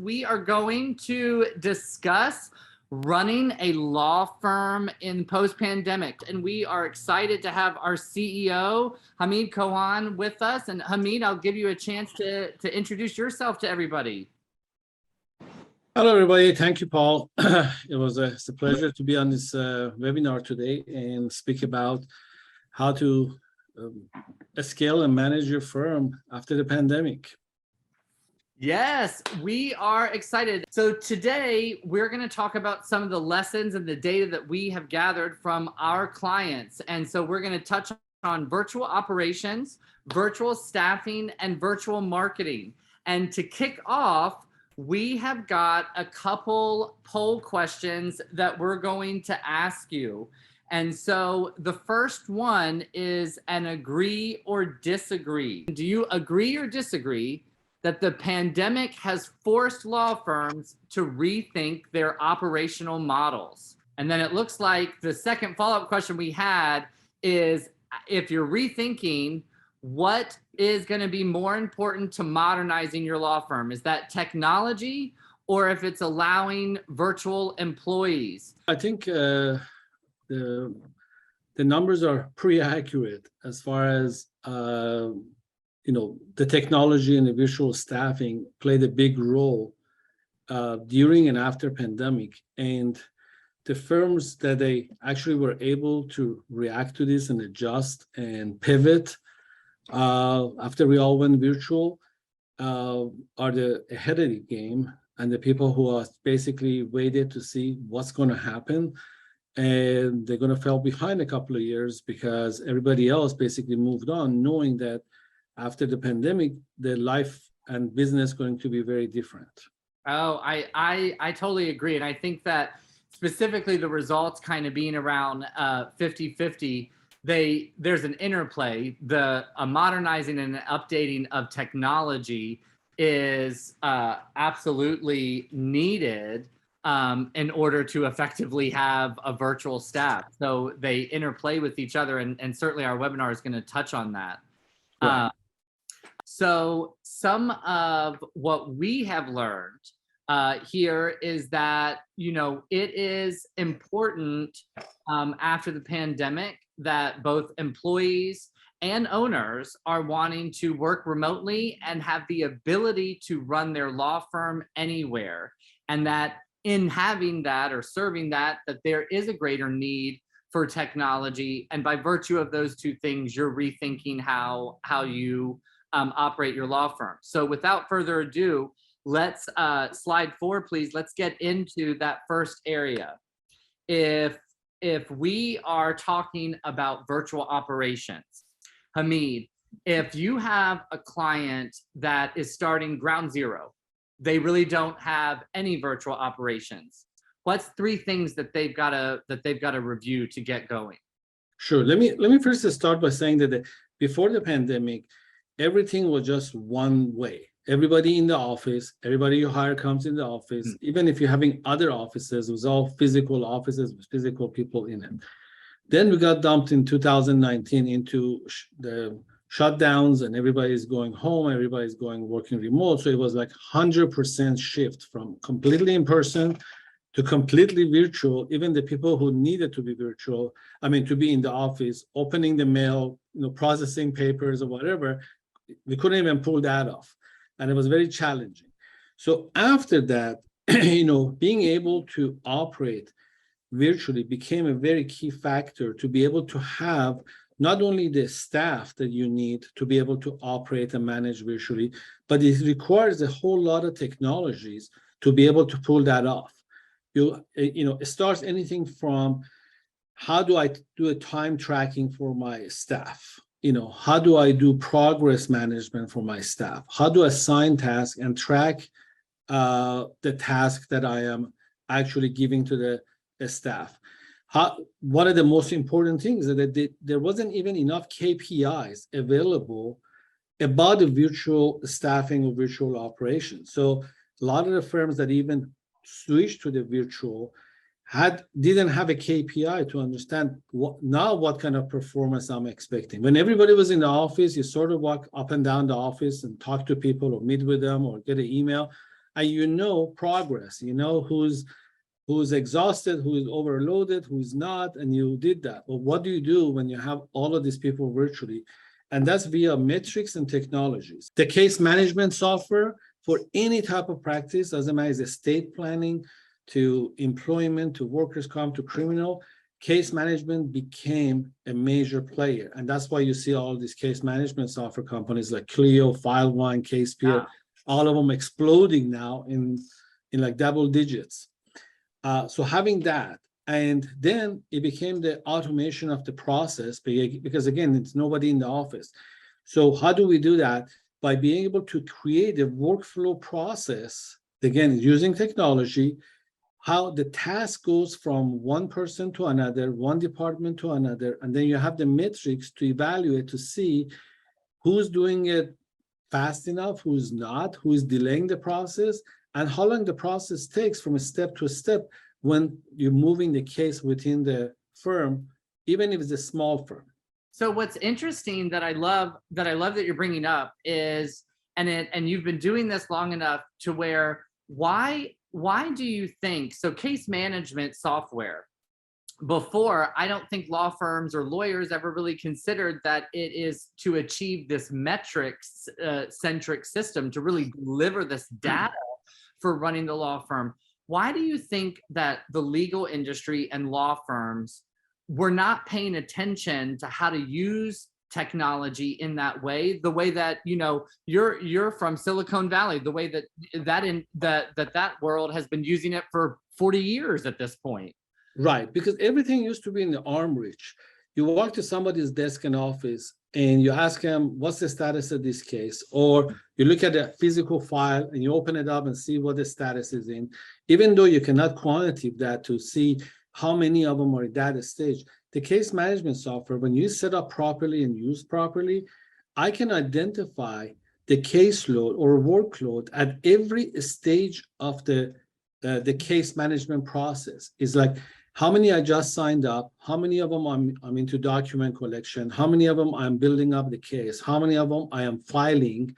we are going to discuss running a law firm in post-pandemic. And we are excited to have our CEO, Hamid Kohan, with us. And Hamid, I'll give you a chance to introduce yourself to everybody. Hello, everybody. Thank you, Paul. It's a pleasure to be on this webinar today and speak about how to scale and manage your firm after the pandemic. Yes, we are excited. So today we're going to talk about some of the lessons and the data that we have gathered from our clients. And so we're going to touch on virtual operations, virtual staffing, and virtual marketing. And to kick off, we have got a couple poll questions that we're going to ask you. And so the first one is an agree or disagree. Do you agree or disagree that the pandemic has forced law firms to rethink their operational models? And then it looks like the second follow-up question we had is, if you're rethinking, what is going to be more important to modernizing your law firm? Is that technology, or if it's allowing virtual employees? I think the numbers are pretty accurate as far as the technology and the virtual staffing played a big role during and after pandemic. And the firms that they actually were able to react to this and adjust and pivot after we all went virtual are ahead of the game, and the people who are basically waited to see what's going to happen. And they're going to fall behind a couple of years because everybody else basically moved on, knowing that after the pandemic, their life and business going to be very different. Oh, I totally agree. And I think that specifically the results kind of being around 50-50, there's an interplay. The modernizing and updating of technology is absolutely needed in order to effectively have a virtual staff. So they interplay with each other, and certainly our webinar is going to touch on that. Right. So some of what we have learned here is that, it is important after the pandemic that both employees and owners are wanting to work remotely and have the ability to run their law firm anywhere. And that in having that or serving that there is a greater need for technology. And by virtue of those two things, you're rethinking how you operate your law firm. So without further ado, let's slide 4, please. Let's get into that first area. If we are talking about virtual operations, Hamid, if you have a client that is starting ground zero, they really don't have any virtual operations, what's 3 things that they've got to review to get going? Sure. Let me first start by saying that before the pandemic, everything was just one way. Everybody in the office, everybody you hire comes in the office. Even if you're having other offices, it was all physical offices with physical people in it. Then we got dumped in 2019 into the shutdowns, and everybody's going home, everybody's working remote. So it was like 100% shift from completely in person to completely virtual. Even the people who needed to be virtual, to be in the office, opening the mail, processing papers or whatever, we couldn't even pull that off. And it was very challenging. So after that, being able to operate virtually became a very key factor to be able to have not only the staff that you need to be able to operate and manage virtually, but it requires a whole lot of technologies to be able to pull that off. It starts anything from, how do I do a time tracking for my staff? How do I do progress management for my staff? How do I assign tasks and track the task that I am actually giving to the staff? One of the most important things is that there wasn't even enough KPIs available about the virtual staffing or virtual operations. So a lot of the firms that even switched to the virtual didn't have a KPI to understand what kind of performance I'm expecting. When everybody was in the office, you sort of walk up and down the office and talk to people or meet with them or get an email. and you know progress, you know who's exhausted, who is overloaded, who's not, and you did that. But what do you do when you have all of these people virtually? And that's via metrics and technologies. The case management software for any type of practice, doesn't matter, is estate planning to employment, to workers' comp, to criminal, case management became a major player. And that's why you see all these case management software companies like Clio, FileOne, CasePeer, all of them exploding now in like double digits. So having that, and then it became the automation of the process because again, it's nobody in the office. So how do we do that? By being able to create a workflow process, again, using technology, how the task goes from one person to another, one department to another, and then you have the metrics to evaluate to see who's doing it fast enough, who's not, who's delaying the process, and how long the process takes from a step to a step when you're moving the case within the firm, even if it's a small firm. So what's interesting that I love that you're bringing up is, and you've been doing this long enough to where, why do you think, so case management software, before, I don't think law firms or lawyers ever really considered that it is to achieve this metrics centric system to really deliver this data for running the law firm. Why do you think that the legal industry and law firms were not paying attention to how to use technology in that way, the way that, you know, you're from Silicon Valley, the way that world has been using it for 40 years at this point? Right, because everything used to be in the arm reach. You walk to somebody's desk in office and you ask them, what's the status of this case? Or you look at the physical file and you open it up and see what the status is in. Even though you cannot quantitate that to see how many of them are at that stage, the case management software, when you set up properly and use properly, I can identify the caseload or workload at every stage of the case management process. It's like, how many I just signed up, how many of them I'm into document collection, how many of them I'm building up the case, how many of them I am filing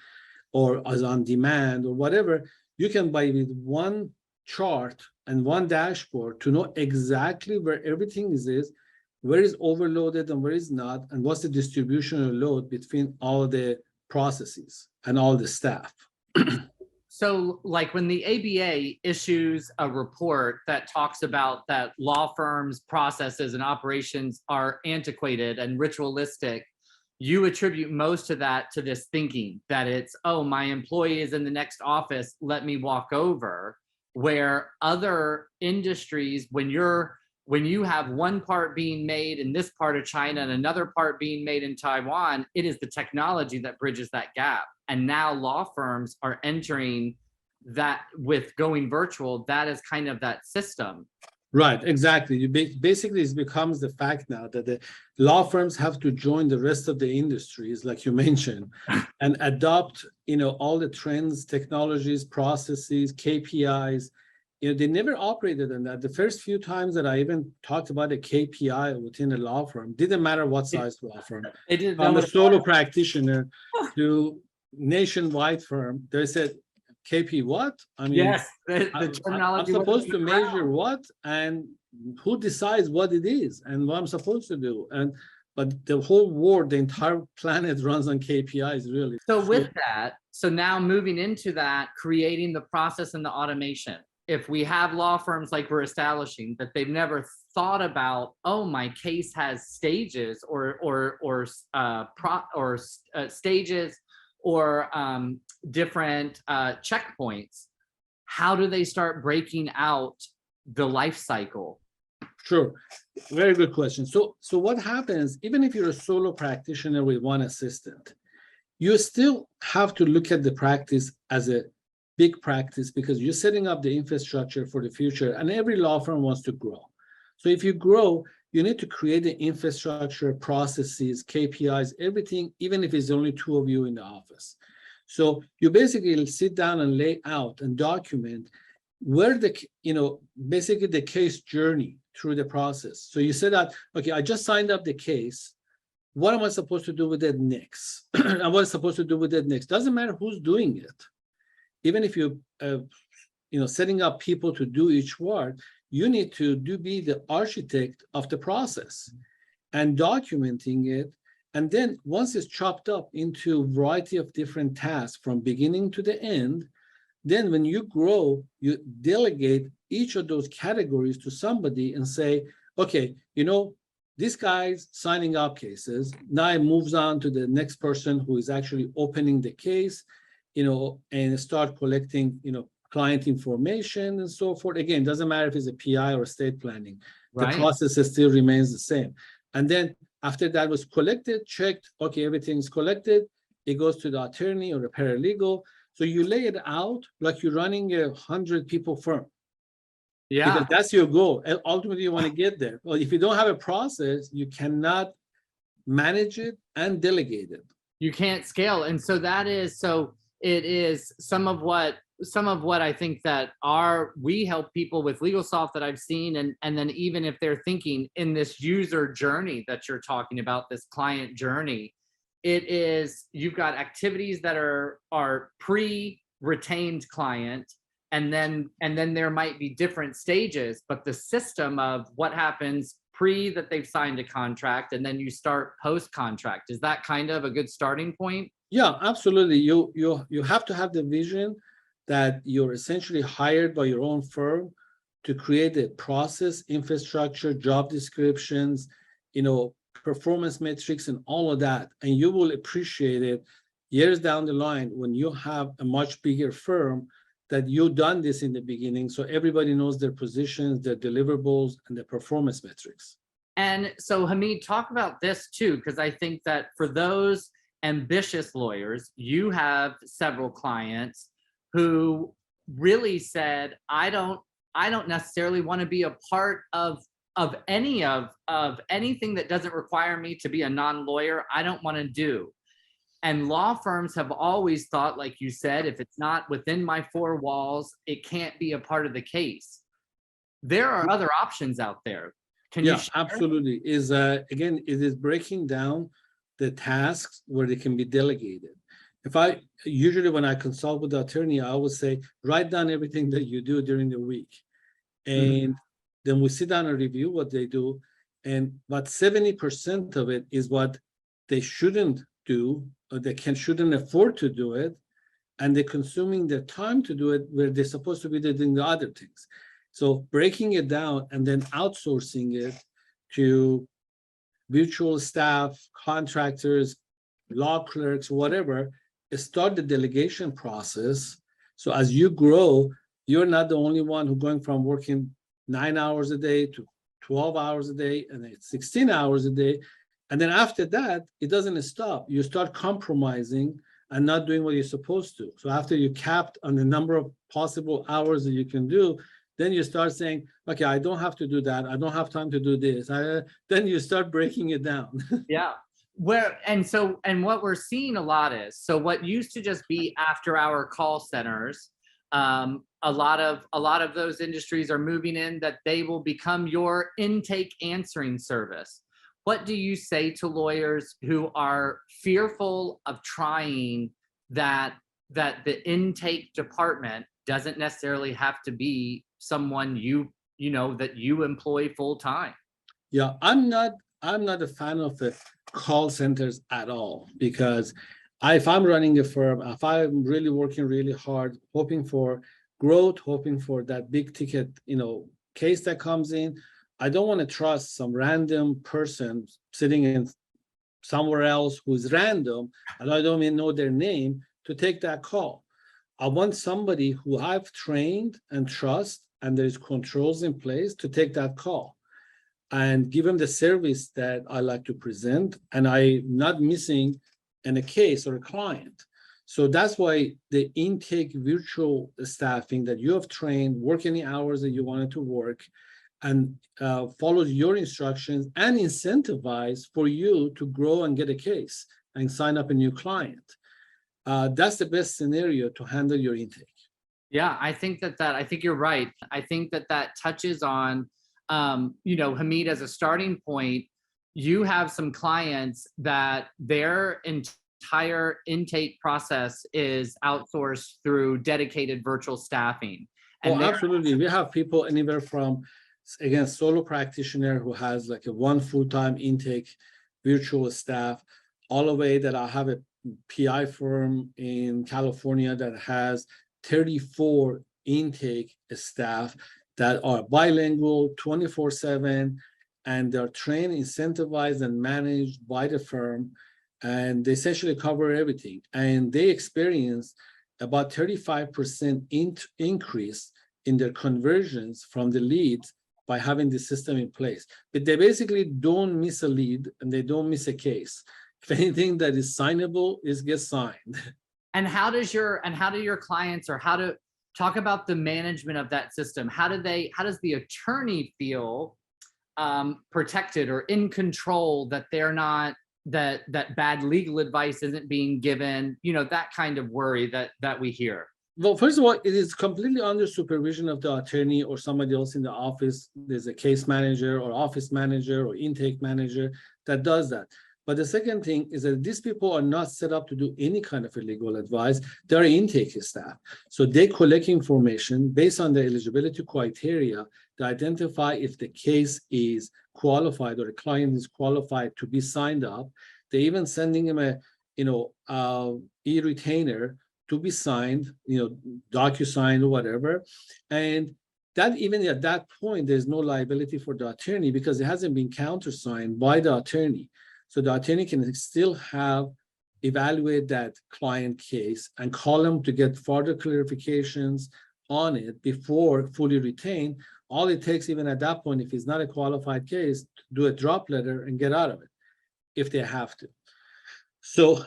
or as on demand or whatever. You can buy with one chart and one dashboard to know exactly where everything is, where is overloaded and where is not, and what's the distribution of load between all the processes and all the staff. So like when the ABA issues a report that talks about that law firms' processes and operations are antiquated and ritualistic, you attribute most of that to this thinking that it's, oh, my employee is in the next office, let me walk over. Where other industries, when you have one part being made in this part of China and another part being made in Taiwan, it is the technology that bridges that gap. And now law firms are entering that with going virtual. That is kind of that system. Right, exactly. Basically, it becomes the fact now that the law firms have to join the rest of the industries, like you mentioned, and adopt, all the trends, technologies, processes, KPIs. They never operated on that. The first few times that I even talked about a KPI within a law firm, didn't matter what size law firm. From a solo practitioner to nationwide firm, they said, KP what? I mean, yes, the terminology. I'm supposed to measure what, and who decides what it is and what I'm supposed to do. But the whole world, the entire planet runs on KPIs, really. So with that, so now moving into that, creating the process and the automation. If we have law firms like we're establishing that they've never thought about, oh, my case has stages or stages or different checkpoints, how do they start breaking out the life cycle? Sure, very good question. So what happens, even if you're a solo practitioner with one assistant, you still have to look at the practice as a big practice because you're setting up the infrastructure for the future, and every law firm wants to grow. So if you grow, you need to create the infrastructure, processes, KPIs, everything, even if it's only two of you in the office. So you basically sit down and lay out and document where basically the case journey through the process. So you said that, okay, I just signed up the case. What am I supposed to do with it next? And what am I supposed to do with it next? Doesn't matter who's doing it. even if you, setting up people to do each work, you need to be the architect of the process and documenting it. And then once it's chopped up into a variety of different tasks from beginning to the end, then when you grow, you delegate each of those categories to somebody and say, okay, this guy's signing up cases. Now it moves on to the next person who is actually opening the case, and start collecting, client information and so forth. Again, doesn't matter if it's a PI or estate planning. The Right. process still remains the same. And then after that was collected, checked, okay, everything's collected, it goes to the attorney or a paralegal. So you lay it out like you're running a 100-people firm. Yeah. Because that's your goal. And ultimately, you want to get there. Well, if you don't have a process, you cannot manage it and delegate it. You can't scale. And so it is some of what I think that we help people with LegalSoft that I've seen. And then even if they're thinking in this user journey that you're talking about, this client journey, it is, you've got activities that are pre-retained client. And then there might be different stages, but the system of what happens that they've signed a contract and then you start post-contract, is that kind of a good starting point? Yeah, absolutely. You have to have the vision that you're essentially hired by your own firm to create a process, infrastructure, job descriptions, performance metrics and all of that. And you will appreciate it years down the line when you have a much bigger firm that you've done this in the beginning, so everybody knows their positions, their deliverables, and their performance metrics. And so, Hamid, talk about this too, because I think that for those ambitious lawyers, you have several clients who really said, I don't necessarily want to be a part of any of anything that doesn't require me to be a non-lawyer. I don't want to do. And law firms have always thought, like you said, if it's not within my four walls, it can't be a part of the case. There are other options out there. Can you share? Absolutely. Again, it is breaking down the tasks where they can be delegated. Usually when I consult with the attorney, I always say, write down everything that you do during the week. And then we sit down and review what they do. And about 70% of it is what they shouldn't do, or they shouldn't afford to do it, and they're consuming their time to do it where they're supposed to be doing the other things. So breaking it down and then outsourcing it to virtual staff, contractors, law clerks, whatever, start the delegation process. So as you grow, you're not the only one who's going from working 9 hours a day to 12 hours a day and then 16 hours a day. And then after that, it doesn't stop. You start compromising and not doing what you're supposed to. So after you're capped on the number of possible hours that you can do, then you start saying, okay, I don't have to do that. I don't have time to do this. Then you start breaking it down. Yeah. And what we're seeing a lot is, so what used to just be after hour call centers, a lot of those industries are moving in that they will become your intake answering service. What do you say to lawyers who are fearful of trying that the intake department doesn't necessarily have to be someone that you employ full time? Yeah, I'm not a fan of the call centers at all, because if I'm running a firm, if I'm really working really hard, hoping for growth, hoping for that big ticket, case that comes in, I don't want to trust some random person sitting in somewhere else who's random, and I don't even know their name, to take that call. I want somebody who I've trained and trust, and there's controls in place to take that call and give them the service that I like to present, and I'm not missing in a case or a client. So that's why the intake virtual staffing that you have trained, work any hours that you wanted to work, and follows your instructions and incentivize for you to grow and get a case and sign up a new client. That's the best scenario to handle your intake. Yeah, I think you're right. I think that touches on, Hamid, as a starting point, you have some clients that their entire intake process is outsourced through dedicated virtual staffing. Oh, And they're- absolutely. We have people anywhere from, again, solo practitioner who has like a one full-time intake virtual staff, all the way that I have a PI firm in California that has 34 intake staff that are bilingual 24/7, and they're trained, incentivized, and managed by the firm. And they essentially cover everything. And they experience about 35% increase in their conversions from the leads by having the system in place. But they basically don't miss a lead and they don't miss a case. If anything that is signable gets signed. And how do your clients, or how to talk about the management of that system? How does the attorney feel protected or in control, that they're not, that bad legal advice isn't being given, that kind of worry that we hear? Well, first of all, it is completely under supervision of the attorney or somebody else in the office. There's a case manager or office manager or intake manager that does that. But the second thing is that these people are not set up to do any kind of legal advice. They're intake staff. So they collect information based on the eligibility criteria to identify if the case is qualified or the client is qualified to be signed up. They're even sending them a, e-retainer to be signed, DocuSign or whatever. And that even at that point, there's no liability for the attorney because it hasn't been countersigned by the attorney. So the attorney can still evaluate that client case and call them to get further clarifications on it before fully retained. All it takes, even at that point, if it's not a qualified case, to do a drop letter and get out of it if they have to. So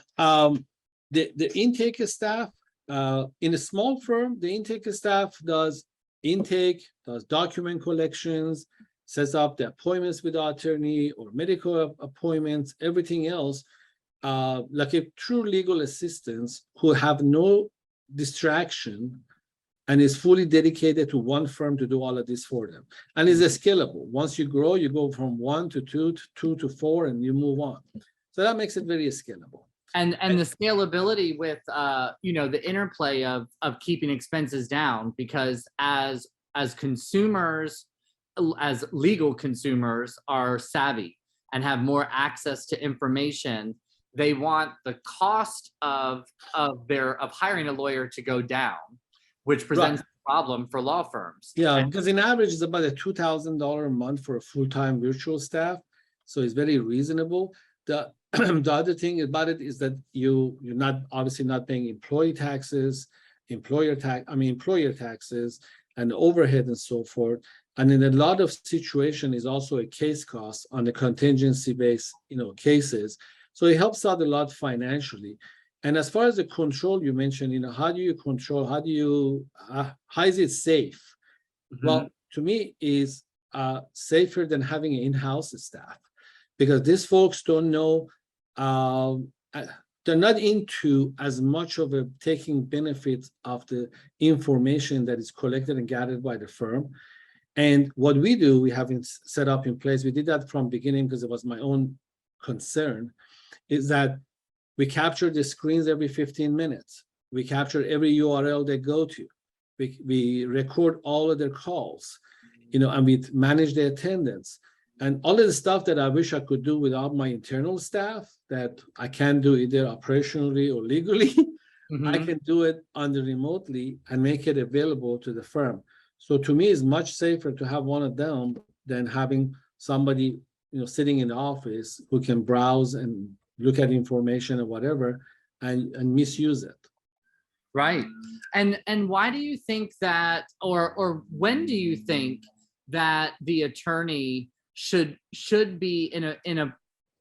the intake staff, in a small firm, the intake staff does intake, does document collections, sets up the appointments with the attorney or medical appointments, everything else, like a true legal assistants who have no distraction and is fully dedicated to one firm to do all of this for them. And is scalable. Once you grow, you go from 1 to 2 to 2 to 4, and you move on. So that makes it very scalable. And the scalability with the interplay of keeping expenses down, because as consumers, as legal consumers are savvy and have more access to information, they want the cost of hiring a lawyer to go down, which presents a problem for law firms. Yeah, because in average it's about a $2,000 a month for a full-time virtual staff, so it's very reasonable. The other thing about it is that you're not obviously not paying employee taxes, employer taxes, and overhead and so forth. And in a lot of situations is also a case cost on the contingency-based, cases. So it helps out a lot financially. And as far as the control you mentioned, how do you control? How is it safe? Mm-hmm. Well, to me, is safer than having an in-house staff, because these folks don't know. They're not into as much of taking benefits of the information that is collected and gathered by the firm. And what we do, we have set up in place, we did that from beginning because it was my own concern, is that we capture the screens every 15 minutes. We capture every URL they go to. We record all of their calls, and we manage their attendance. And all of the stuff that I wish I could do without my internal staff that I can't do either operationally or legally, mm-hmm. I can do it remotely and make it available to the firm. So to me, it's much safer to have one of them than having somebody, sitting in the office who can browse and look at information or whatever and misuse it. Right. And why do you think that, or when do you think that the attorney should be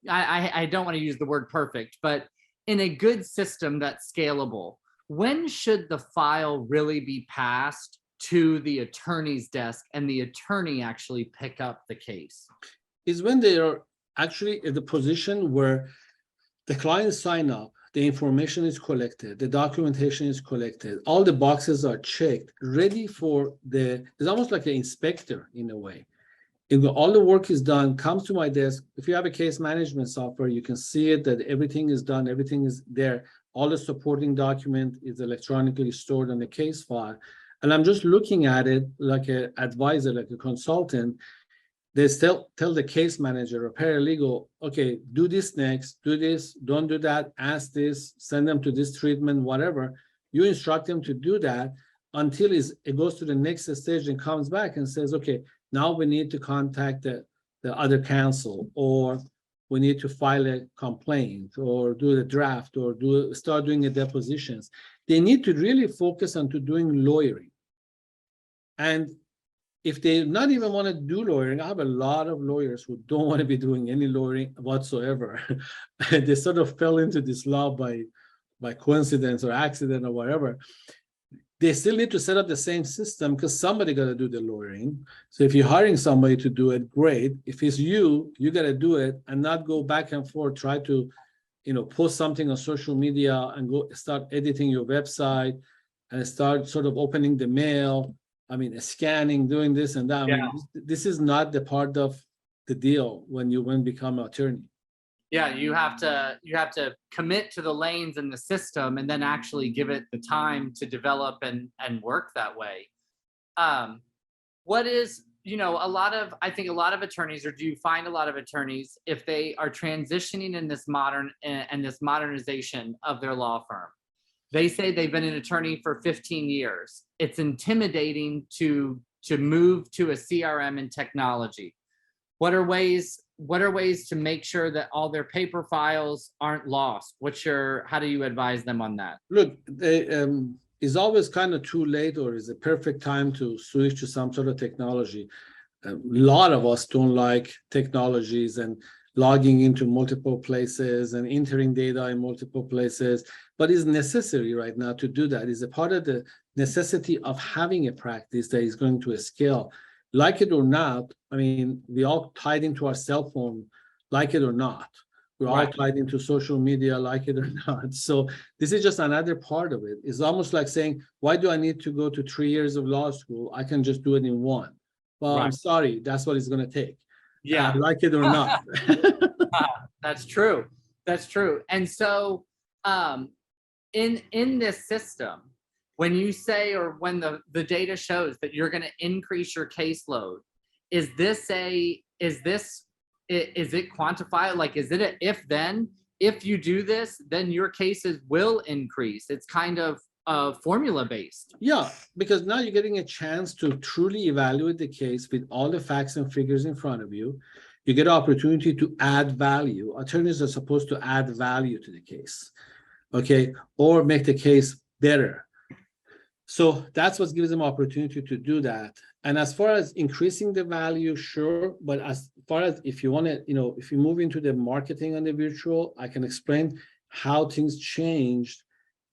I don't want to use the word perfect, but in a good system that's scalable? When should the file really be passed to the attorney's desk and the attorney actually pick up the case? Is when they are actually in the position where the clients sign up, the information is collected, the documentation is collected, all the boxes are checked, ready for it's almost like an inspector in a way. if all the work is done, comes to my desk. If you have a case management software, you can see it that everything is done, everything is there. All the supporting document is electronically stored on the case file. And I'm just looking at it like an advisor, like a consultant. They still tell the case manager or paralegal, okay, do this next, do this, don't do that, ask this, send them to this treatment, whatever. You instruct them to do that until it goes to the next stage and comes back and says, okay, now we need to contact the other counsel, or we need to file a complaint, or do the draft, or start doing the depositions. They need to really focus on to doing lawyering. And if they not even want to do lawyering, I have a lot of lawyers who don't want to be doing any lawyering whatsoever. They sort of fell into this law by coincidence or accident or whatever. They still need to set up the same system because somebody got to do the lawyering. So if you're hiring somebody to do it, great. If it's you got to do it and not go back and forth, try to, post something on social media and go start editing your website and start sort of opening the mail. I mean, scanning, doing this and that. I mean, this is not the part of the deal when you become an attorney. Yeah, you have to commit to the lanes in the system and then actually give it the time to develop and work that way. What is, I think a lot of attorneys, or do you find a lot of attorneys, if they are transitioning in this this modernization of their law firm, they say they've been an attorney for 15 years. It's intimidating to move to a CRM and technology. What are ways to make sure that all their paper files aren't lost? How do you advise them on that? Look, it's always kind of too late, or is a perfect time to switch to some sort of technology. A lot of us don't like technologies and logging into multiple places and entering data in multiple places, but it's necessary right now to do that. It's a part of the necessity of having a practice that is going to scale. Like it or not, I mean, we all tied into our cell phone, like it or not. We're all tied into social media, like it or not. So this is just another part of it. It's almost like saying, why do I need to go to 3 years of law school? I can just do it in one. Well, I'm sorry, that's what it's going to take. Yeah. Like it or not. That's true. That's true. And so in this system, when you say, or when the data shows that you're going to increase your caseload, is it quantified? Like, is it a if you do this, then your cases will increase? It's kind of formula based. Yeah, because now you're getting a chance to truly evaluate the case with all the facts and figures in front of you. You get an opportunity to add value. Attorneys are supposed to add value to the case, okay, or make the case better. So that's what gives them opportunity to do that. And as far as increasing the value, sure, but as far as if you want to, if you move into the marketing on the virtual, I can explain how things changed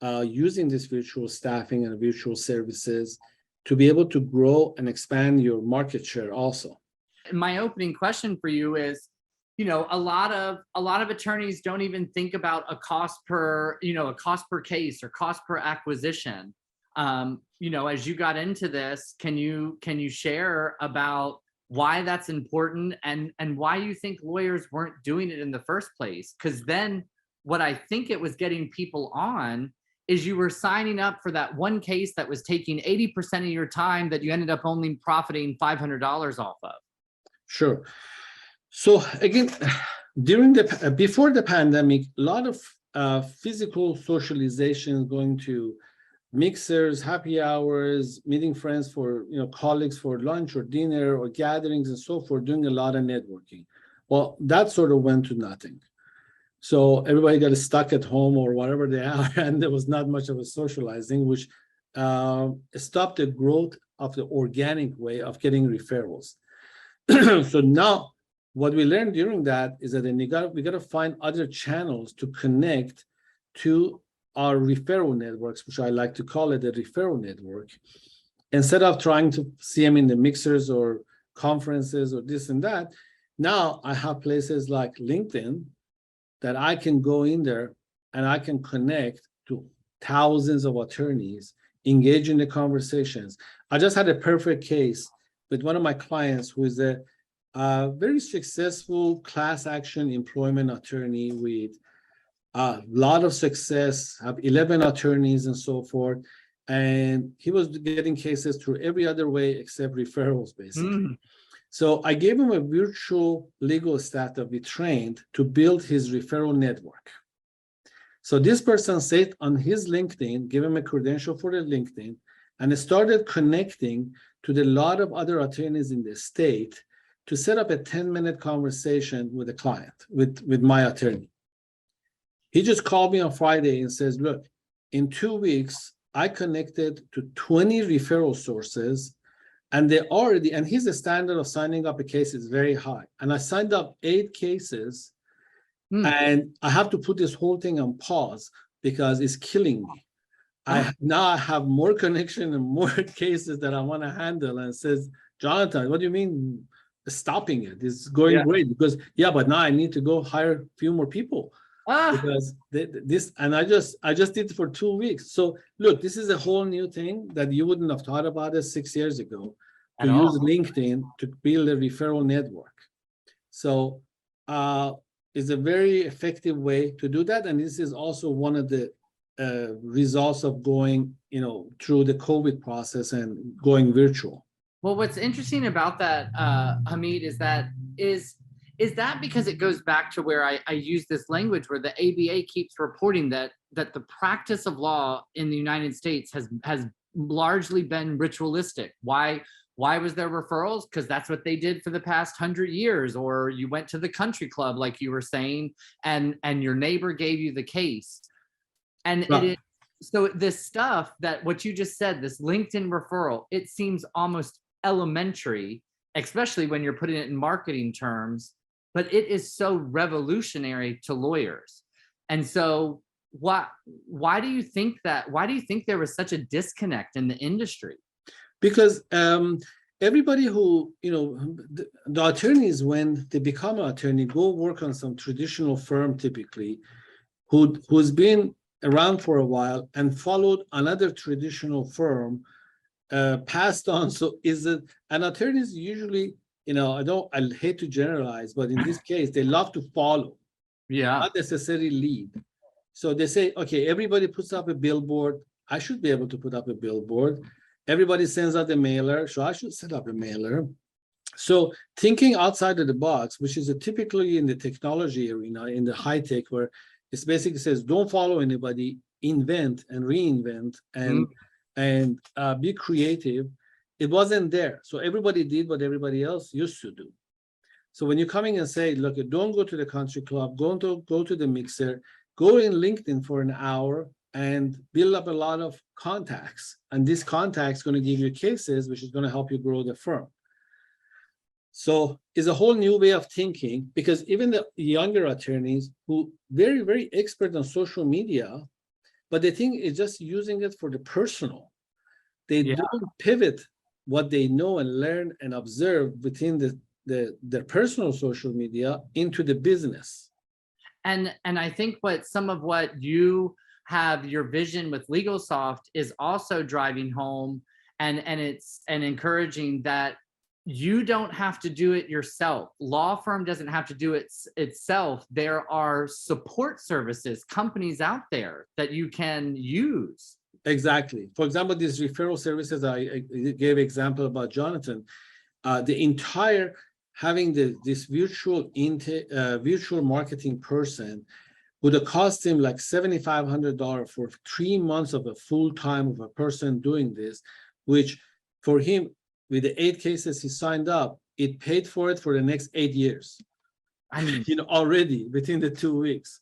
using this virtual staffing and virtual services to be able to grow and expand your market share also. My opening question for you is, a lot of attorneys don't even think about a cost per case or cost per acquisition. As you got into this, can you share about why that's important and why you think lawyers weren't doing it in the first place? Because then what I think it was getting people on is you were signing up for that one case that was taking 80% of your time that you ended up only profiting $500 off of. Sure. So again, before the pandemic, a lot of physical socialization, going to mixers, happy hours, meeting friends for colleagues for lunch or dinner or gatherings and so forth, doing a lot of networking. Well, that sort of went to nothing. So everybody got stuck at home or whatever they are, and there was not much of a socializing, which stopped the growth of the organic way of getting referrals. So now what we learned during that is that we got to find other channels to connect to our referral networks, which I like to call it a referral network, instead of trying to see them in the mixers or conferences or this and that. Now I have places like LinkedIn that I can go in there and I can connect to thousands of attorneys, engage in the conversations. I just had a perfect case with one of my clients who is a very successful class action employment attorney with a lot of success, have 11 attorneys and so forth. And he was getting cases through every other way except referrals, basically. Mm. So I gave him a virtual legal staff that we trained to build his referral network. So this person said on his LinkedIn, give him a credential for the LinkedIn, and started connecting to the lot of other attorneys in the state to set up a 10-minute conversation with a client, with my attorney. He just called me on Friday and says, look, in 2 weeks, I connected to 20 referral sources, and they already, and his standard of signing up a case is very high. And I signed up 8 cases, and I have to put this whole thing on pause because it's killing me. Now I have more connection and more cases that I want to handle. And says, Jonathan, what do you mean stopping it? It's going great because but now I need to go hire a few more people because this, and I just did it for 2 weeks. So look, this is a whole new thing that you wouldn't have thought about it 6 years ago, to use LinkedIn to build a referral network. So it's a very effective way to do that. And this is also one of the results of going, through the COVID process and going virtual. Well, what's interesting about that, Hamid, is that because it goes back to where I use this language where the ABA keeps reporting that the practice of law in the United States has largely been ritualistic. Why was there referrals? Because that's what they did for the past 100 years. Or you went to the country club, like you were saying, and your neighbor gave you the case. And so this stuff that what you just said, this LinkedIn referral, it seems almost elementary, especially when you're putting it in marketing terms, but it is so revolutionary to lawyers. And so why do you think there was such a disconnect in the industry? Because everybody who, the attorneys, when they become an attorney, go work on some traditional firm typically, who's been around for a while and followed another traditional firm, passed on. So an attorneys usually, I hate to generalize, but in this case, they love to follow, not necessarily lead. So they say, okay, everybody puts up a billboard. I should be able to put up a billboard. Everybody sends out a mailer, so I should set up a mailer. So thinking outside of the box, which is typically in the technology arena, in the high tech, where it basically says, don't follow anybody, invent and reinvent and be creative. It wasn't there. So everybody did what everybody else used to do. So when you're coming and say, look, don't go to the country club, go to the mixer, go in LinkedIn for an hour and build up a lot of contacts. And this contact's going to give you cases, which is going to help you grow the firm. So it's a whole new way of thinking, because even the younger attorneys who very, very expert on social media, but they think it's just using it for the personal. They don't pivot what they know and learn and observe within their personal social media into the business. And I think some of what you have, your vision with LegalSoft, is also driving home and encouraging that you don't have to do it yourself. Law firm doesn't have to do it itself. There are support services, companies out there that you can use. Exactly. For example, these referral services, I gave example about Jonathan, the entire having this virtual marketing person would have cost him like $7,500 for 3 months of a full time of a person doing this, which for him, with the 8 cases he signed up, it paid for it for the next 8 years. I mean, already within the 2 weeks.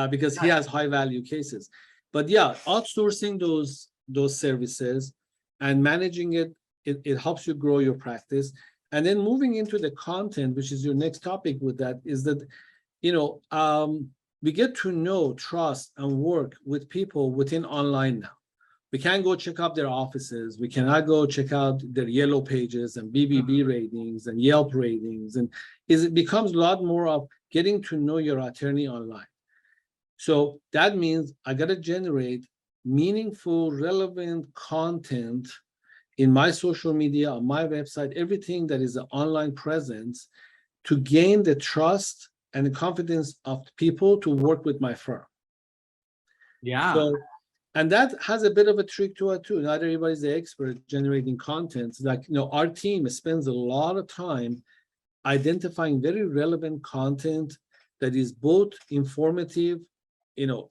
Because he has high value cases. But outsourcing those services and managing it helps you grow your practice. And then moving into the content, which is your next topic with that, is that, we get to know, trust, and work with people within online now. We can't go check out their offices. We cannot go check out their yellow pages and BBB ratings and Yelp ratings. And it becomes a lot more of getting to know your attorney online. So that means I got to generate meaningful, relevant content in my social media, on my website, everything that is an online presence to gain the trust and the confidence of people to work with my firm. Yeah. So, and that has a bit of a trick to it too. Not everybody's the expert generating content. Like, our team spends a lot of time identifying very relevant content that is both informative,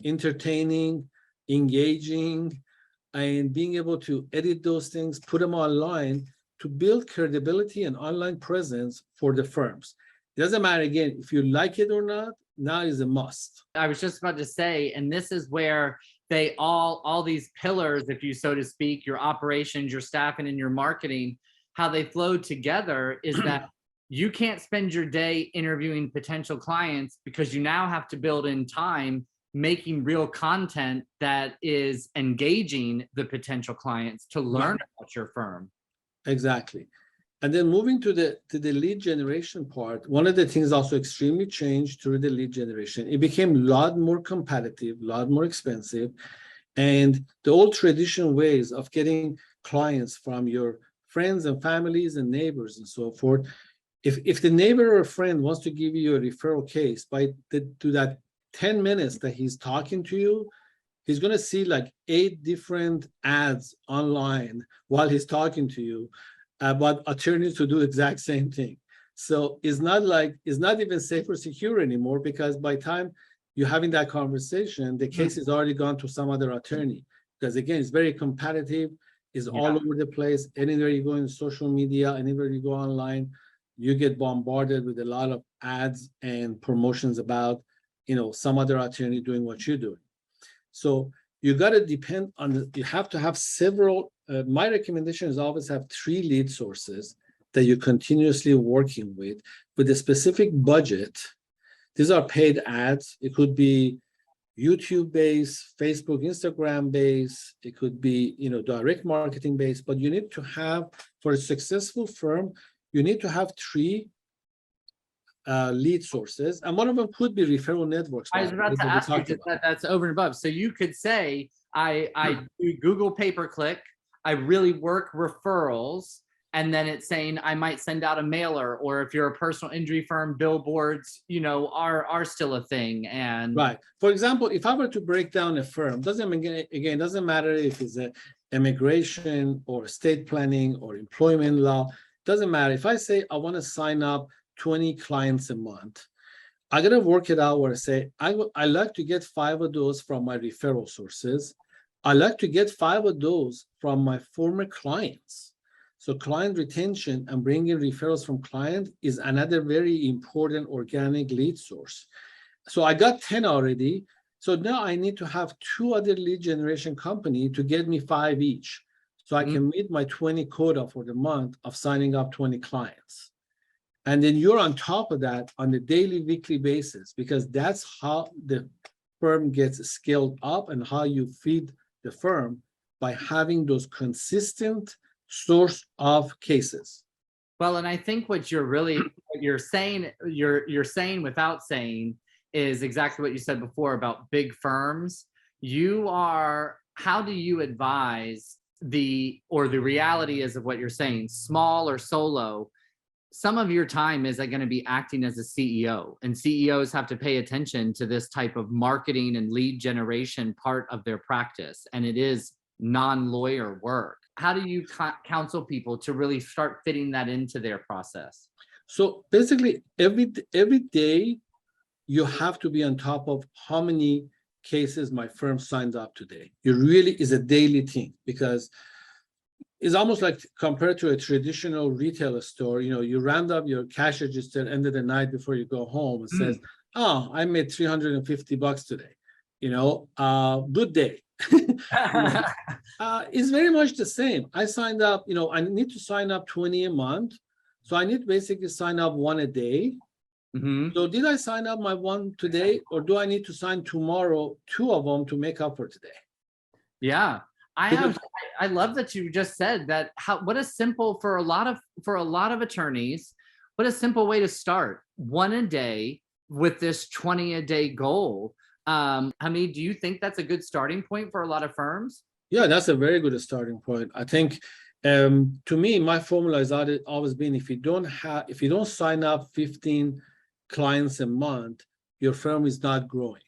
entertaining, engaging, and being able to edit those things, put them online to build credibility and online presence for the firms. It doesn't matter, again, if you like it or not, now is a must. I was just about to say, and this is where they all these pillars, if you so to speak, your operations, your staffing, and your marketing, how they flow together is that you can't spend your day interviewing potential clients because you now have to build in time making real content that is engaging the potential clients to learn about your firm. Exactly. And then moving to the lead generation part, one of the things also extremely changed through the lead generation. It became a lot more competitive, a lot more expensive. And the old traditional ways of getting clients from your friends and families and neighbors and so forth, if the neighbor or friend wants to give you a referral case, to that 10 minutes that he's talking to you, he's going to see like 8 different ads online while he's talking to you about attorneys to do the exact same thing. So it's not even safe or secure anymore, because by the time you're having that conversation, the case is already gone to some other attorney. Because again, it's very competitive, it's all over the place. Anywhere you go in social media, anywhere you go online, you get bombarded with a lot of ads and promotions about, some other attorney doing what you're doing. So you got to depend on, you have to have several, my recommendation is always have 3 lead sources that you're continuously working with a specific budget. These are paid ads. It could be YouTube based, Facebook, Instagram based. It could be, direct marketing based, but you need to have, for a successful firm, you need to have 3 lead sources, and one of them could be referral networks. I was about to ask you that's over and above. So you could say, I do Google pay-per-click, I really work referrals, and then it's saying I might send out a mailer, or if you're a personal injury firm, billboards, are still a thing. And right. For example, if I were to break down a firm, doesn't matter if it's a immigration or estate planning or employment law, doesn't matter. If I say I want to sign up 20 clients a month, I gotta work it out where I say I like to get 5 of those from my referral sources. I like to get 5 of those from my former clients. So client retention and bringing referrals from client is another very important organic lead source. So I got 10 already. So now I need to have 2 other lead generation company to get me 5 each. So I can meet my 20 quota for the month of signing up 20 clients. And then you're on top of that on a daily, weekly basis, because that's how the firm gets scaled up and how you feed the firm, by having those consistent source of cases. Well, and I think what you're saying without saying is exactly what you said before about big firms. How do you advise the reality is of what you're saying, small or solo? Some of your time is going to be acting as a CEO, and CEOs have to pay attention to this type of marketing and lead generation part of their practice. And it is non-lawyer work. How do you counsel people to really start fitting that into their process? So basically every day you have to be on top of how many cases my firm signed up today. It really is a daily thing, because it's almost like compared to a traditional retail store. You round up your cash register end of the night before you go home and says, oh, I made $350 today. Good day. It's very much the same. I signed up, I need to sign up 20 a month. So I need to basically sign up 1 a day. So did I sign up my 1 today, or do I need to sign tomorrow 2 of them to make up for today? Yeah. I love that you just said that. What a simple, for a lot of attorneys, what a simple way to start. 1 a day with this 20 a day goal. Hamid, do you think that's a good starting point for a lot of firms? Yeah, that's a very good starting point. I think To me, my formula has always been if you don't sign up 15 clients a month, your firm is not growing.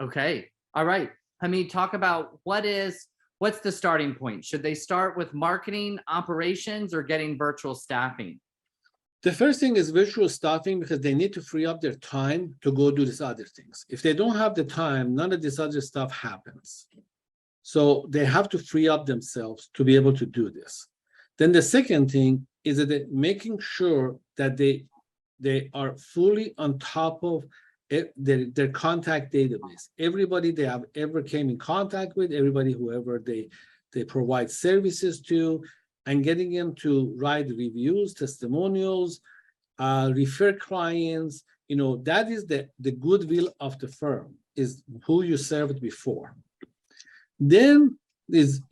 Okay. All right. Hamid, talk about what's the starting point? Should they start with marketing, operations, or getting virtual staffing? The first thing is virtual staffing because they need to free up their time to go do these other things. If they don't have the time, none of this other stuff happens. So they have to free up themselves to be able to do this. Then the second thing is that they're making sure that they are fully on top of their contact database. Everybody they have ever came in contact with, everybody whoever they provide services to, and getting them to write reviews, testimonials, refer clients. That is the goodwill of the firm, is who you served before. Then is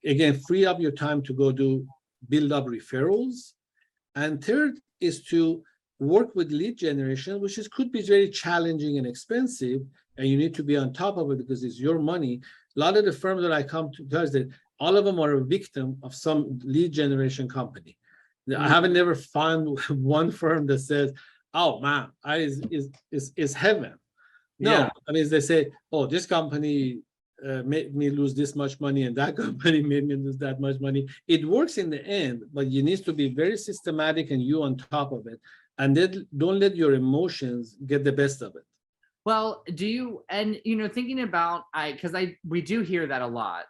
again, free up your time to go build up referrals. And third is to work with lead generation, which could be very challenging and expensive, and you need to be on top of it because it's your money. A lot of the firms that I come to tell us that all of them are a victim of some lead generation company. I haven't never found one firm that says, "Oh man, is heaven." No, Yeah. I mean, they say, "Oh, this company made me lose this much money, and that company made me lose that much money." It works in the end, but you need to be very systematic and you on top of it, and then don't let your emotions get the best of it. Well, thinking about, we do hear that a lot.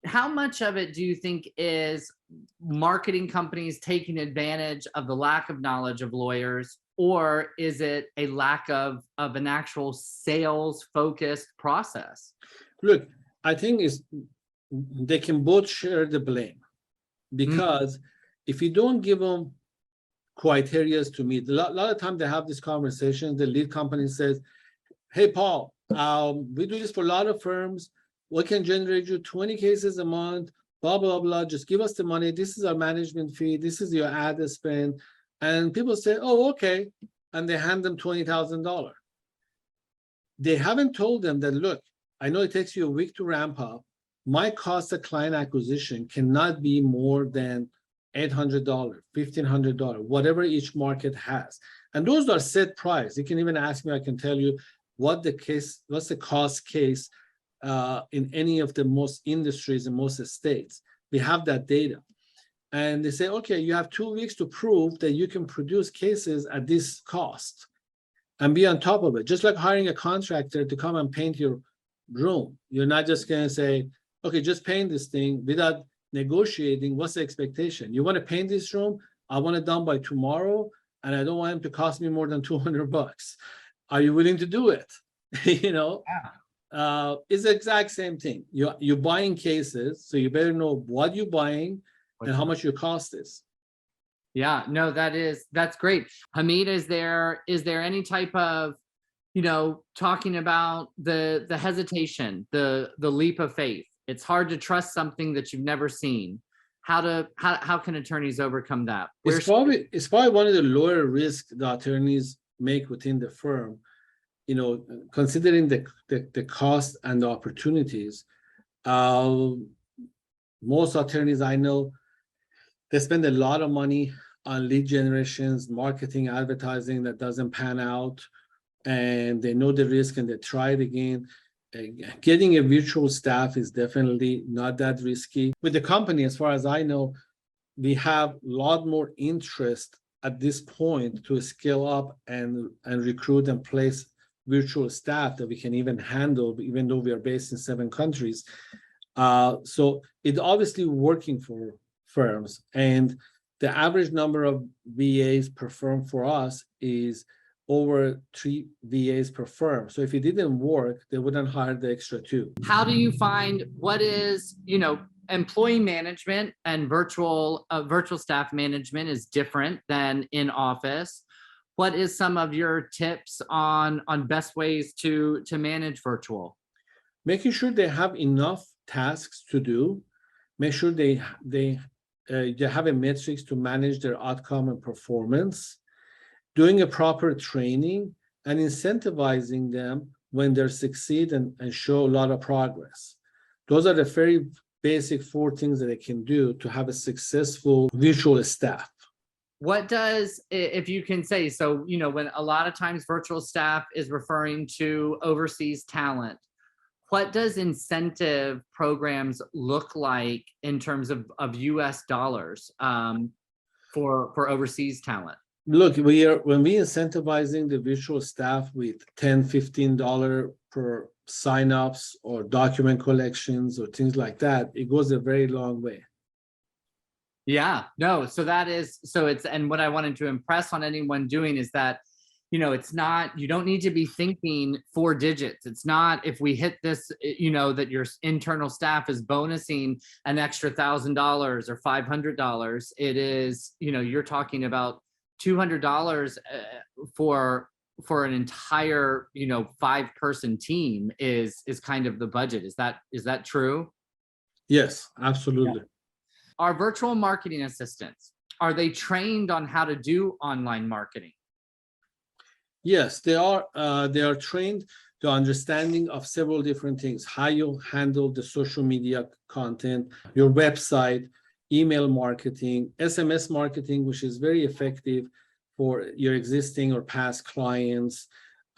How much of it do you think is marketing companies taking advantage of the lack of knowledge of lawyers, or is it a lack of an actual sales focused process? Look, I think they can both share the blame, because if you don't give them criteria to meet, a lot of times they have this conversation, the lead company says, "Hey, Paul, we do this for a lot of firms. We can generate you 20 cases a month, blah, blah, blah. Just give us the money. This is our management fee. This is your ad spend." And people say, "Oh, okay." And they hand them $20,000. They haven't told them that, "Look, I know it takes you a week to ramp up. My cost of client acquisition cannot be more than $800, $1,500, whatever each market has." And those are set price. You can even ask me, I can tell you what's the cost case in any of the most industries in most states. We have that data. And they say, "Okay, you have 2 weeks to prove that you can produce cases at this cost and be on top of it." Just like hiring a contractor to come and paint your room. You're not just going to say, "Okay, just paint this thing," without negotiating what's the expectation. You want to paint this room? I want it done by tomorrow, and I don't want it to cost me more than $200. Are you willing to do it? Yeah. It's the exact same thing. You're buying cases, so you better know what you're buying and how much your cost is. Yeah, no, that's great. Hamid, is there any type of, talking about the hesitation, the leap of faith? It's hard to trust something that you've never seen. How can attorneys overcome that? It's probably one of the lower risk the attorneys make within the firm. Considering the cost and the opportunities, most attorneys I know, they spend a lot of money on lead generations, marketing, advertising that doesn't pan out, and they know the risk and they try it again. Getting a virtual staff is definitely not that risky. With the company, as far as I know, we have a lot more interest at this point to scale up and recruit and place virtual staff that we can even handle, even though we are based in 7 countries. So it's obviously working for firms, and the average number of VAs per firm for us is over 3 VAs per firm. So if it didn't work, they wouldn't hire the extra 2. How do you find what is, employee management and virtual staff management is different than in office? What is some of your tips on best ways to manage virtual? Making sure they have enough tasks to do. Make sure they have a metrics to manage their outcome and performance. Doing a proper training and incentivizing them when they succeed and show a lot of progress. Those are the very basic 4 things that they can do to have a successful virtual staff. What does, if you can say, so, when a lot of times virtual staff is referring to overseas talent, what does incentive programs look like in terms of US dollars for overseas talent? Look, when we incentivizing the virtual staff with $10-15 per signups or document collections or things like that, it goes a very long way. Yeah, no, and what I wanted to impress on anyone doing is that, it's not, you don't need to be thinking 4 digits. It's not, if we hit this, that your internal staff is bonusing an extra $1,000 or $500. It is, you're talking about $200 for an entire, 5-person team is kind of the budget. Is that true? Yes, absolutely. Yeah. Our virtual marketing assistants, are they trained on how to do online marketing? Yes, they are. They are trained to understanding of several different things: how you handle the social media content, your website, email marketing, SMS marketing, which is very effective for your existing or past clients,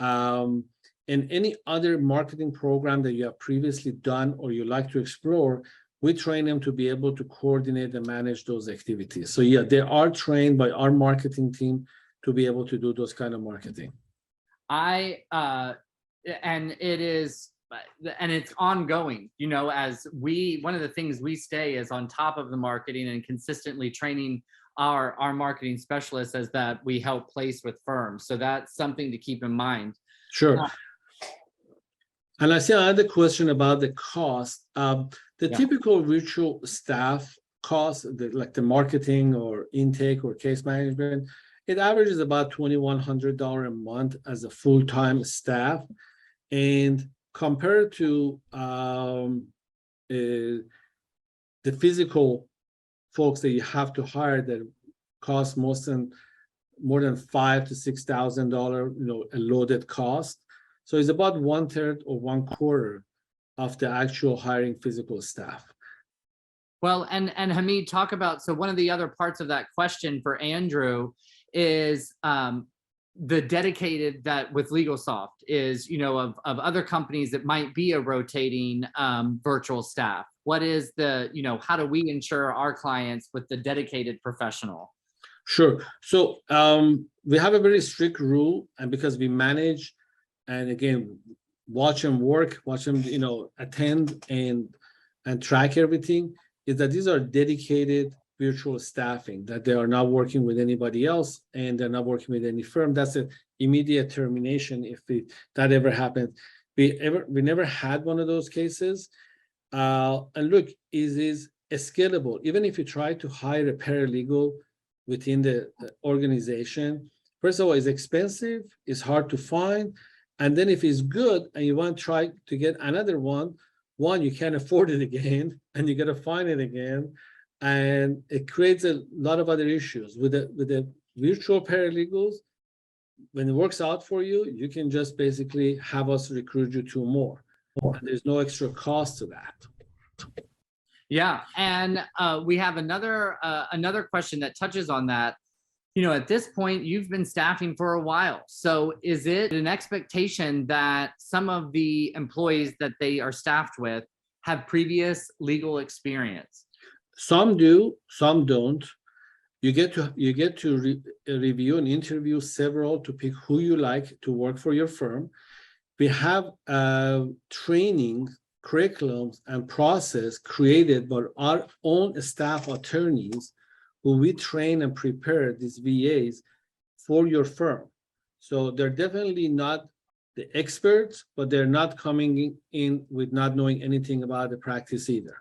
and any other marketing program that you have previously done or you like to explore. We train them to be able to coordinate and manage those activities. So yeah, they are trained by our marketing team to be able to do those kind of marketing. And it's ongoing, as one of the things we stay is on top of the marketing and consistently training our marketing specialists as that we help place with firms. So that's something to keep in mind. Sure. And I see another question about the cost. The typical virtual staff cost, like the marketing or intake or case management, it averages about $2,100 a month as a full-time staff. And compared to the physical folks that you have to hire that cost more than $5,000 to $6,000, a loaded cost. So it's about 1/3 or 1/4 of the actual hiring physical staff. Well, and Hamid, talk about, so one of the other parts of that question for Andrew is the dedicated that with LegalSoft is, of other companies that might be a rotating virtual staff. What is the, how do we ensure our clients with the dedicated professional? Sure. So we have a very strict rule, and because we manage, and again, watch them work, watch them, attend and track everything, is that these are dedicated virtual staffing, that they are not working with anybody else and they're not working with any firm. That's an immediate termination if that ever happens. We never had one of those cases. And look, it is scalable. Even if you try to hire a paralegal within the organization, first of all, it's expensive, it's hard to find. And then if it's good and you want to try to get another one, you can't afford it again and you got to find it again. And it creates a lot of other issues. With the virtual paralegals, when it works out for you, you can just basically have us recruit you 2 more. And there's no extra cost to that. Yeah, and we have another question that touches on that. At this point, you've been staffing for a while. So is it an expectation that some of the employees that they are staffed with have previous legal experience? Some do, some don't. You get to review and interview several to pick who you like to work for your firm. We have training curriculums and process created by our own staff attorneys, who we train and prepare these VAs for your firm. So they're definitely not the experts, but they're not coming in with not knowing anything about the practice either.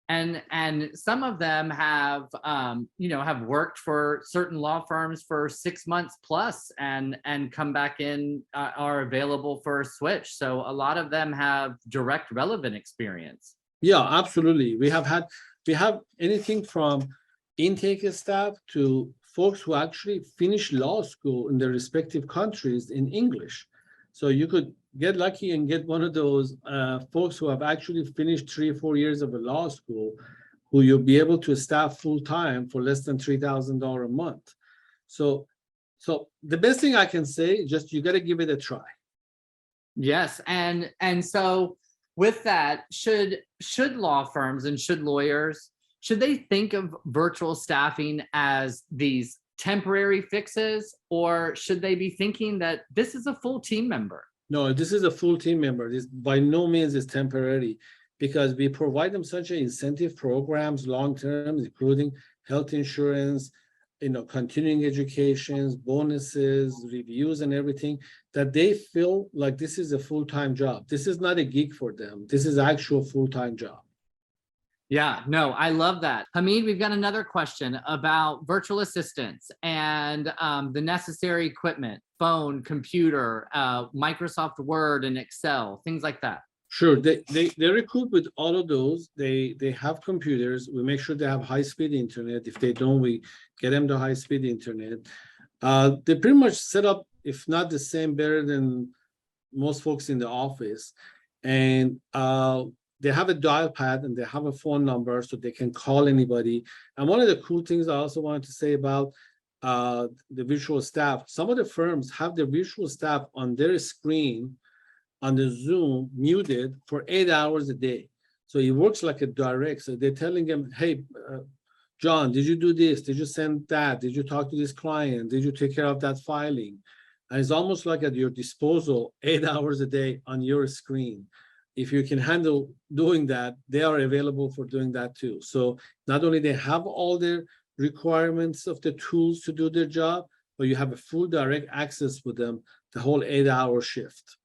And some of them have have worked for certain law firms for 6 months plus and come back in, are available for a switch. So a lot of them have direct relevant experience. Yeah, absolutely. We have anything from intake staff to folks who actually finish law school in their respective countries in English. So you could get lucky and get one of those folks who have actually finished 3 or 4 years of a law school, who you'll be able to staff full-time for less than $3,000 a month. So the best thing I can say, just you got to give it a try. Yes, and so with that, should law firms and should lawyers, should they think of virtual staffing as these temporary fixes, or should they be thinking that this is a full team member? No, this is a full team member. This by no means is temporary, because we provide them such incentive programs long-term, including health insurance, continuing educations, bonuses, reviews, and everything, that they feel like this is a full-time job. This is not a gig for them. This is actual full-time job. Yeah, no, I love that. Hamid, we've got another question about virtual assistants and the necessary equipment, phone, computer, Microsoft Word and Excel, things like that. Sure, they recruit with all of those. They have computers. We make sure they have high-speed internet. If they don't, we get them the high-speed internet. They pretty much set up, if not the same, better than most folks in the office. And they have a dial pad and they have a phone number so they can call anybody. And one of the cool things I also wanted to say about the virtual staff, some of the firms have the virtual staff on their screen on the Zoom muted for 8 hours a day. So it works like a direct. So they're telling them, hey, John, did you do this? Did you send that? Did you talk to this client? Did you take care of that filing? And it's almost like at your disposal, 8 hours a day on your screen. If you can handle doing that, they are available for doing that too. So not only they have all their requirements of the tools to do their job, but you have a full direct access with them the whole 8-hour shift.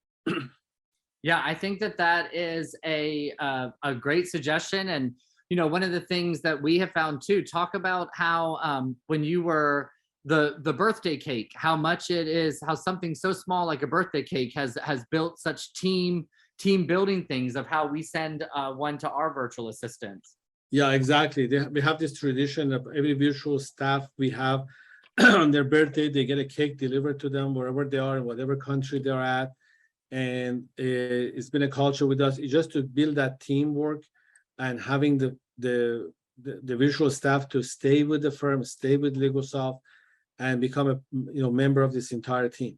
Yeah, I think that is a great suggestion. And, one of the things that we have found too, talk about how when you were the birthday cake, how much it is, how something so small like a birthday cake has built such team building things of how we send one to our virtual assistants. Yeah, exactly. We have this tradition of every virtual staff we have on their birthday, they get a cake delivered to them wherever they are, in whatever country they're at. And it's been a culture with us. It's just to build that teamwork and having the visual staff to stay with the firm, stay with LegalSoft, and become a member of this entire team.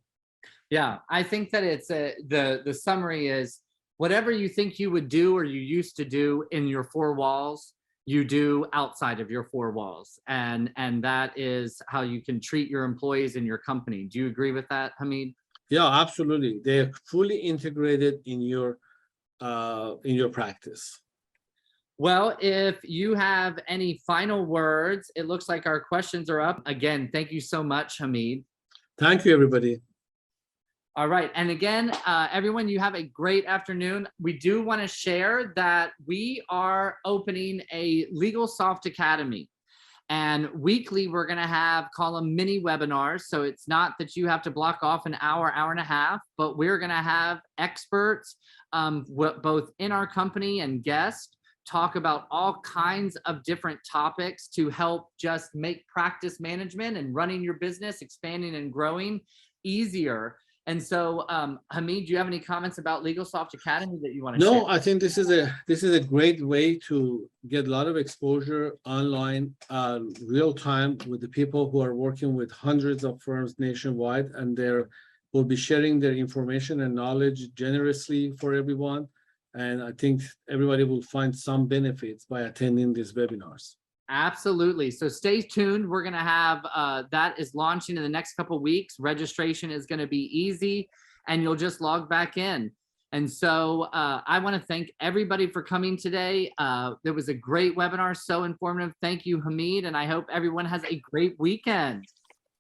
Yeah, I think that it's the summary is whatever you think you would do or you used to do in your four walls, you do outside of your four walls, and that is how you can treat your employees in your company. Do you agree with that, Hamid? Yeah, absolutely. They're fully integrated in your practice. Well, if you have any final words, it looks like our questions are up. Again, thank you so much, Hamid. Thank you, everybody. All right. And again, everyone, you have a great afternoon. We do want to share that we are opening a LegalSoft Academy. And weekly, we're going to call them mini webinars. So it's not that you have to block off an hour, hour and a half, but we're going to have experts, both in our company and guests, talk about all kinds of different topics to help just make practice management and running your business, expanding and growing easier. And so, Hamid, do you have any comments about LegalSoft Academy that you want to share? No, I think this is a great way to get a lot of exposure online, real time, with the people who are working with hundreds of firms nationwide, and will be sharing their information and knowledge generously for everyone. And I think everybody will find some benefits by attending these webinars. Absolutely. So stay tuned. We're going to have that is launching in the next couple of weeks. Registration is going to be easy and you'll just log back in. And so I want to thank everybody for coming today. There was a great webinar, so informative. Thank you, Hamid. And I hope everyone has a great weekend.